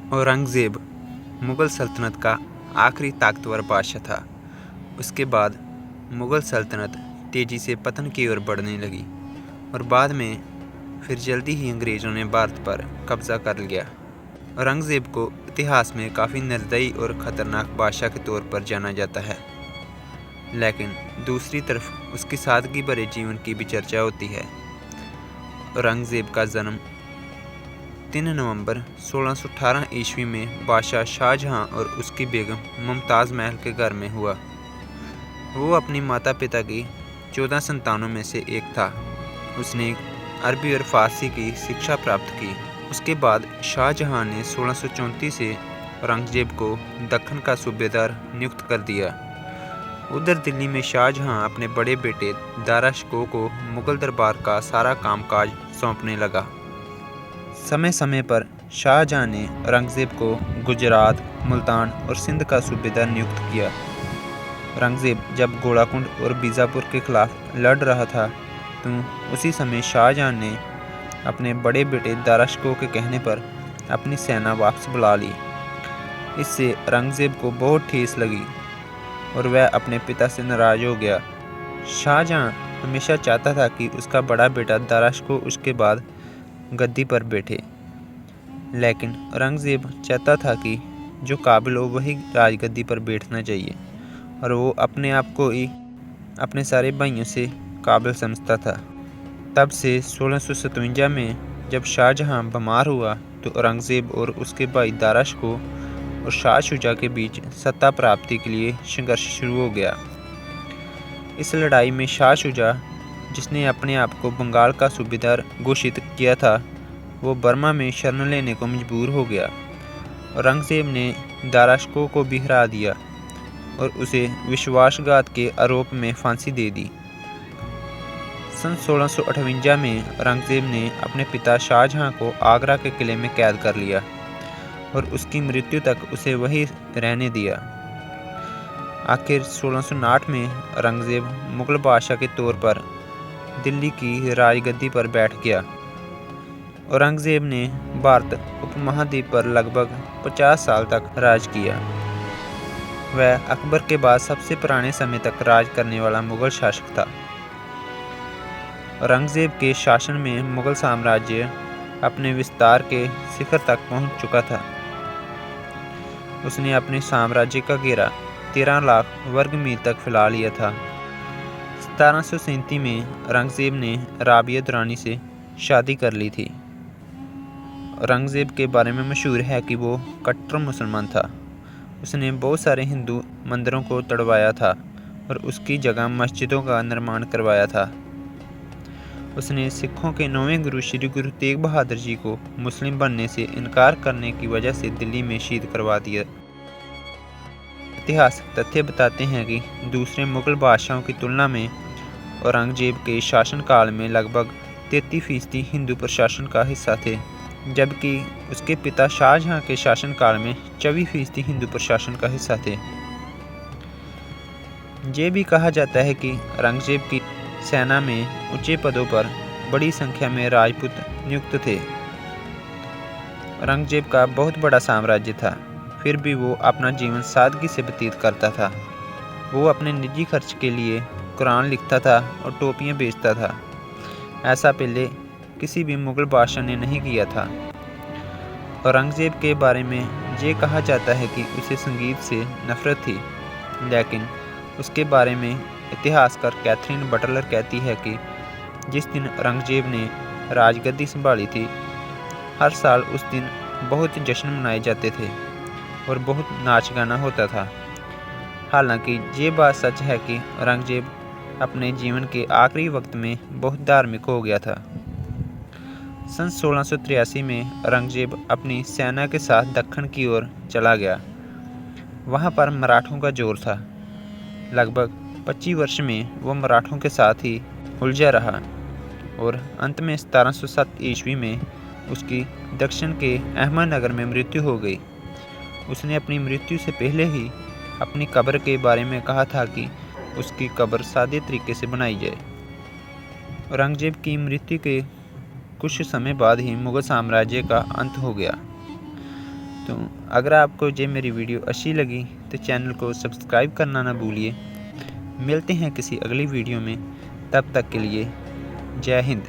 औरंगज़ेब मुग़ल सल्तनत का आखिरी ताकतवर बादशाह था। उसके बाद मुग़ल सल्तनत तेज़ी से पतन की ओर बढ़ने लगी और बाद में फिर जल्दी ही अंग्रेज़ों ने भारत पर कब्ज़ा कर लिया। औरंगज़ेब को इतिहास में काफ़ी निर्दयी और ख़तरनाक बादशाह के तौर पर जाना जाता है, लेकिन दूसरी तरफ उसकी सादगी भरे जीवन की भी चर्चा होती है। औरंगज़ेब का जन्म 3 नवंबर 1618 ईस्वी में बादशाह शाहजहां और उसकी बेगम मुमताज़ महल के घर में हुआ। वो अपनी माता पिता की 14 संतानों में से एक था। उसने अरबी और फ़ारसी की शिक्षा प्राप्त की। उसके बाद शाहजहां ने 1634 से औरंगज़ेब को दक्कन का सूबेदार नियुक्त कर दिया। उधर दिल्ली में शाहजहां अपने बड़े बेटे दारा शिकोह को मुग़ल दरबार का सारा कामकाज सौंपने लगा। समय समय पर शाहजहां ने औरंगज़ेब को गुजरात, मुल्तान और सिंध का सूबेदार नियुक्त किया। औरंगज़ेब जब गोलाकुंड और बीजापुर के खिलाफ लड़ रहा था तो उसी समय शाहजहां ने अपने बड़े बेटे दारा शिकोह के कहने पर अपनी सेना वापस बुला ली। इससे औरंगज़ेब को बहुत ठेस लगी और वह अपने पिता से नाराज़ हो गया। शाहजहां हमेशा चाहता था कि उसका बड़ा बेटा दारा शिकोह उसके बाद गद्दी पर बैठे, लेकिन औरंगज़ेब चाहता था कि जो काबिल हो वही राजगद्दी पर बैठना चाहिए और वो अपने आप को ही अपने सारे भाइयों से काबिल समझता था। तब से 1657 में जब शाहजहां बीमार हुआ तो औरंगज़ेब और उसके भाई दारा शिकोह और शाह शुजा के बीच सत्ता प्राप्ति के लिए संघर्ष शुरू हो गया। इस लड़ाई में शाह शुजा, जिसने अपने आप को बंगाल का सूबेदार घोषित किया था, वो बर्मा में शरण लेने को मजबूर हो गया। औरंगज़ेब ने दारा शिकोह को भी हरा दिया और उसे विश्वासघात के आरोप में फांसी दे दी। सन 1658 में औरंगज़ेब ने अपने पिता शाहजहां को आगरा के किले में कैद कर लिया और उसकी मृत्यु तक उसे वहीं रहने दिया। आखिर 1659 में औरंगज़ेब मुग़ल बादशाह के तौर पर दिल्ली की राजगद्दी पर बैठ गया। औरंगज़ेब ने भारत उपमहाद्वीप पर लगभग 50 साल तक राज किया। वह अकबर के बाद सबसे पुराने समय तक राज करने वाला मुग़ल शासक था। औरंगज़ेब के शासन में मुग़ल साम्राज्य अपने विस्तार के शिखर तक पहुंच चुका था। उसने अपने साम्राज्य का घेरा 13 लाख वर्ग मील तक फैला लिया था। 1737 में औरंगज़ेब ने राबिया दुरानी से शादी कर ली थी। औरंगज़ेब के बारे में मशहूर है कि वो कट्टर मुसलमान था। उसने बहुत सारे हिंदू मंदिरों को तोड़वाया था और उसकी जगह मस्जिदों का निर्माण करवाया था। उसने सिखों के 9वें गुरु श्री गुरु तेग बहादुर जी को मुस्लिम बनने से इनकार करने की वजह से दिल्ली में शहीद करवा दिया। ऐतिहासिक तथ्य बताते हैं कि दूसरे मुग़ल बादशाहों की तुलना में औरंगज़ेब के शासनकाल में लगभग 33% हिंदू प्रशासन का हिस्सा थे, जबकि उसके पिता शाहजहां के शासनकाल में 24% हिंदू प्रशासन का हिस्सा थे। ये भी कहा जाता है कि औरंगज़ेब की सेना में ऊंचे पदों पर बड़ी संख्या में राजपूत नियुक्त थे। औरंगज़ेब का बहुत बड़ा साम्राज्य था, फिर भी वो अपना जीवन सादगी से व्यतीत करता था। वो अपने निजी खर्च के लिए कुरान लिखता था और टोपियाँ बेचता था। ऐसा पहले किसी भी मुग़ल बादशाह ने नहीं किया था। औरंगज़ेब के बारे में ये कहा जाता है कि उसे संगीत से नफ़रत थी, लेकिन उसके बारे में इतिहासकार कैथरीन बटलर कहती है कि जिस दिन औरंगज़ेब ने राजगद्दी संभाली थी, हर साल उस दिन बहुत जश्न मनाए जाते थे और बहुत नाच गाना होता था। हालांकि ये बात सच है कि औरंगज़ेब अपने जीवन के आखिरी वक्त में बहुत धार्मिक हो गया था। सन 1683 में औरंगज़ेब अपनी सेना के साथ दक्कन की ओर चला गया। वहाँ पर मराठों का जोर था। लगभग 25 वर्ष में वो मराठों के साथ ही उलझा रहा और अंत में 1707 ईस्वी में उसकी दक्षिण के अहमदनगर में मृत्यु हो गई। उसने अपनी मृत्यु से पहले ही अपनी कब्र के बारे में कहा था कि उसकी कब्र सादे तरीके से बनाई जाए। औरंगज़ेब की मृत्यु के कुछ समय बाद ही मुग़ल साम्राज्य का अंत हो गया। तो अगर आपको ये मेरी वीडियो अच्छी लगी तो चैनल को सब्सक्राइब करना ना भूलिए। मिलते हैं किसी अगली वीडियो में, तब तक के लिए जय हिंद।